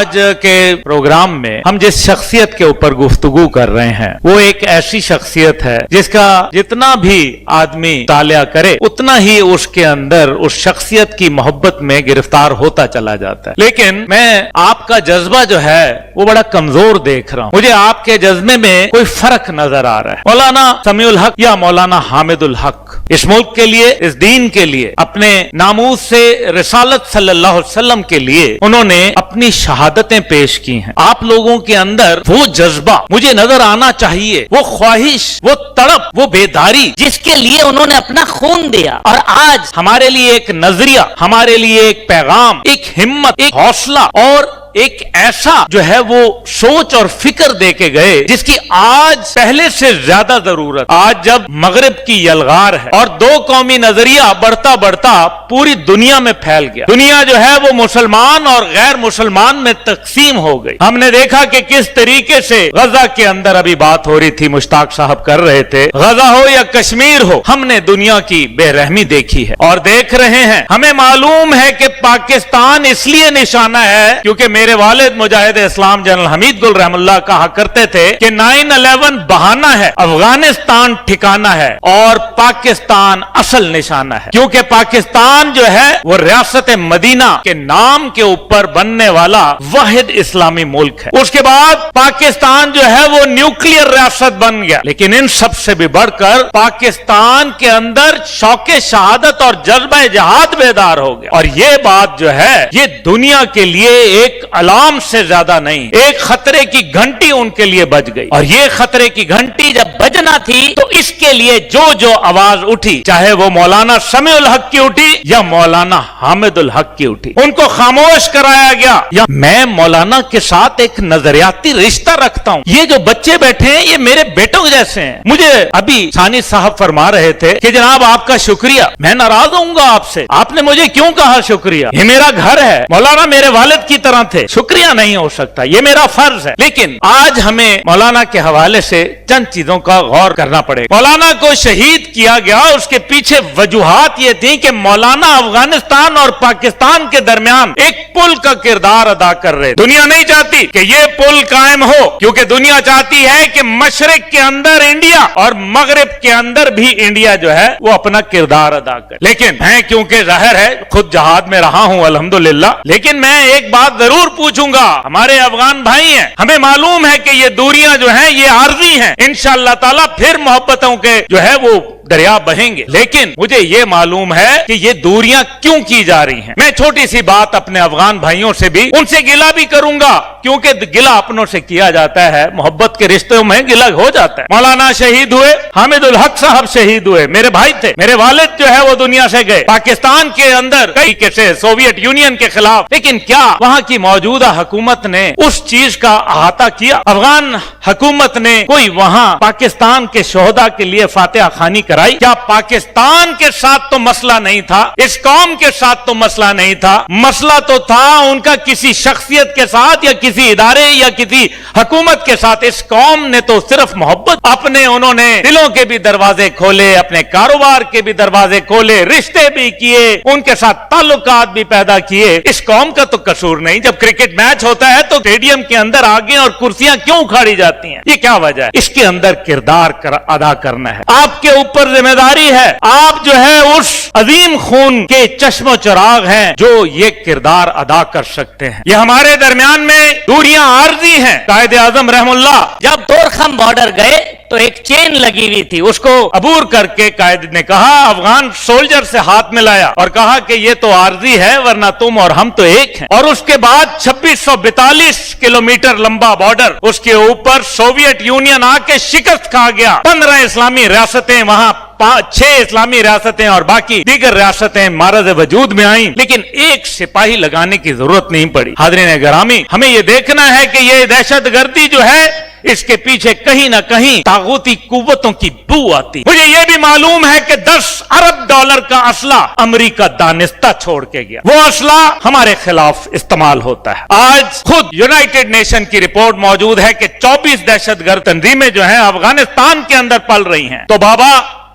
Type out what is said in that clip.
آج کے پروگرام میں ہم جس شخصیت کے اوپر گفتگو کر رہے ہیں وہ ایک ایسی شخصیت ہے جس کا جتنا بھی آدمی مطالعہ کرے اتنا ہی اس کے اندر اس شخصیت کی محبت میں گرفتار ہوتا چلا جاتا ہے. لیکن میں آپ کا جذبہ جو ہے وہ بڑا کمزور دیکھ رہا ہوں. مجھے آپ کے جذبے میں کوئی فرق نظر آ رہا ہے. مولانا سمیع الحق یا مولانا حامد الحق اس ملک کے لیے، اس دین کے لیے، اپنے ناموس سے رسالت صلی اللہ علیہ وسلم کے لیے انہوں نے اپنی شہادتیں پیش کی ہیں. آپ لوگوں کے اندر وہ جذبہ مجھے نظر آنا چاہیے، وہ خواہش، وہ تڑپ، وہ بیداری جس کے لیے انہوں نے اپنا خون دیا، اور آج ہمارے لیے ایک نظریہ، ہمارے لیے ایک پیغام، ایک ہمت، ایک حوصلہ اور ایک ایسا جو ہے وہ سوچ اور فکر دے کے گئے جس کی آج پہلے سے زیادہ ضرورت. آج جب مغرب کی یلغار ہے اور دو قومی نظریہ بڑھتا بڑھتا پوری دنیا میں پھیل گیا، دنیا جو ہے وہ مسلمان اور غیر مسلمان میں تقسیم ہو گئی. ہم نے دیکھا کہ کس طریقے سے غزہ کے اندر ابھی بات ہو رہی تھی، مشتاق صاحب کر رہے تھے، غزہ ہو یا کشمیر ہو، ہم نے دنیا کی بے رحمی دیکھی ہے اور دیکھ رہے ہیں. ہمیں معلوم ہے کہ پاکستان اس لیے نشانہ ہے کیونکہ میرے والد مجاہد اسلام جنرل حمید گل رحم اللہ کہا کرتے تھے کہ 9/11 بہانہ ہے، افغانستان ٹھکانہ ہے اور پاکستان اصل نشانہ ہے. کیونکہ پاکستان جو ہے وہ ریاست مدینہ کے نام کے اوپر بننے والا واحد اسلامی ملک ہے. اس کے بعد پاکستان جو ہے وہ نیوکلیئر ریاست بن گیا. لیکن ان سب سے بھی بڑھ کر پاکستان کے اندر شوق شہادت اور جذبہ جہاد بیدار ہو گیا. اور یہ بات جو ہے یہ دنیا کے لیے ایک علام سے زیادہ نہیں، ایک خطرے کی گھنٹی ان کے لیے بج گئی. اور یہ خطرے کی گھنٹی جب بجنا تھی تو اس کے لیے جو آواز اٹھی، چاہے وہ مولانا سمیع الحق کی اٹھی یا مولانا حامد الحق کی اٹھی، ان کو خاموش کرایا گیا. یا میں مولانا کے ساتھ ایک نظریاتی رشتہ رکھتا ہوں. یہ جو بچے بیٹھے ہیں یہ میرے بیٹوں جیسے ہیں. مجھے ابھی ثانی صاحب فرما رہے تھے کہ جناب آپ کا شکریہ، میں ناراض ہوں گا آپ سے، آپ نے مجھے کیوں کہا شکریہ؟ یہ میرا گھر ہے، مولانا میرے والد کی طرح تھے، شکریہ نہیں ہو سکتا، یہ میرا فرض ہے. لیکن آج ہمیں مولانا کے حوالے سے چند چیزوں کا غور کرنا پڑے. مولانا کو شہید کیا گیا، اس کے پیچھے وجوہات یہ تھی کہ مولانا افغانستان اور پاکستان کے درمیان ایک پل کا کردار ادا کر رہے. دنیا نہیں چاہتی کہ یہ پل قائم ہو، کیونکہ دنیا چاہتی ہے کہ مشرق کے اندر انڈیا اور مغرب کے اندر بھی انڈیا جو ہے وہ اپنا کردار ادا کرے. لیکن میں کیونکہ ظاہر ہے خود جہاد میں رہا ہوں الحمدللہ، لیکن میں ایک بات ضرور پوچھوں گا. ہمارے افغان بھائی ہیں، ہمیں معلوم ہے کہ یہ دوریاں جو ہیں یہ عارضی ہیں، انشاءاللہ تعالی پھر محبتوں کے جو ہے وہ دریا بہیں گے. لیکن مجھے یہ معلوم ہے کہ یہ دوریاں کیوں کی جا رہی ہیں. میں چھوٹی سی بات اپنے افغان بھائیوں سے بھی ان سے گلہ بھی کروں گا، کیونکہ گلہ اپنوں سے کیا جاتا ہے، محبت کے رشتوں میں گلہ ہو جاتا ہے. مولانا شہید ہوئے، حامد الحق صاحب شہید ہوئے، میرے بھائی تھے، میرے والد جو ہے وہ دنیا سے گئے پاکستان کے اندر کئی کیسے سوویت یونین کے خلاف. لیکن کیا وہاں کی موجودہ حکومت نے اس چیز کا احاطہ کیا؟ افغان حکومت نے کوئی وہاں پاکستان کے شہداء کے لیے فاتحہ خوانی کرائی؟ کیا پاکستان کے ساتھ تو مسئلہ نہیں تھا، اس قوم کے ساتھ تو مسئلہ نہیں تھا، مسئلہ تو تھا ان کا کسی شخصیت کے ساتھ یا کسی ادارے یا کسی حکومت کے ساتھ. اس قوم نے تو صرف محبت، اپنے انہوں نے دلوں کے بھی دروازے کھولے، اپنے کاروبار کے بھی دروازے کھولے، رشتے بھی کیے، ان کے ساتھ تعلقات بھی پیدا کیے. اس قوم کا تو قصور نہیں. جب کرکٹ میچ ہوتا ہے تو اسٹیڈیم کے اندر آگے اور کرسیاں کیوں اکھاڑی جاتی ہیں؟ یہ کیا وجہ ہے؟ اس کے اندر کردار ادا کرنا ہے. آپ کے اوپر ذمہ داری ہے. آپ جو ہے اس عظیم خون کے چشم و چراغ ہیں جو یہ کردار ادا کر سکتے ہیں. یہ ہمارے درمیان میں دوریاں عارضی ہیں. قائد اعظم رحم اللہ جب دورخم بارڈر گئے تو ایک چین لگی ہوئی تھی، اس کو عبور کر کے قائد نے کہا، افغان سولجر سے ہاتھ ملایا اور کہا کہ یہ تو عارضی ہے ورنہ تم اور ہم تو ایک ہیں. اور اس کے بعد 2642 کلومیٹر لمبا بارڈر، اس کے اوپر سوویت یونین آ کے شکست کھا گیا. 15 اسلامی ریاستیں وہاں 6 اسلامی ریاستیں اور باقی دیگر ریاستیں معرض وجود میں آئیں، لیکن ایک سپاہی لگانے کی ضرورت نہیں پڑی. حاضرین گرامی، ہمیں یہ دیکھنا ہے کہ یہ دہشت گردی جو ہے اس کے پیچھے کہیں نہ کہیں طاغوتی قوتوں کی بو آتی. مجھے یہ بھی معلوم ہے کہ 10 ارب ڈالر کا اسلحہ امریکہ دانستہ چھوڑ کے گیا. وہ اسلحہ ہمارے خلاف استعمال ہوتا ہے. آج خود یونائٹڈ نیشن کی رپورٹ موجود ہے کہ 24 دہشت گرد تنظیمیں جو ہیں افغانستان کے اندر پل رہی ہیں. تو بابا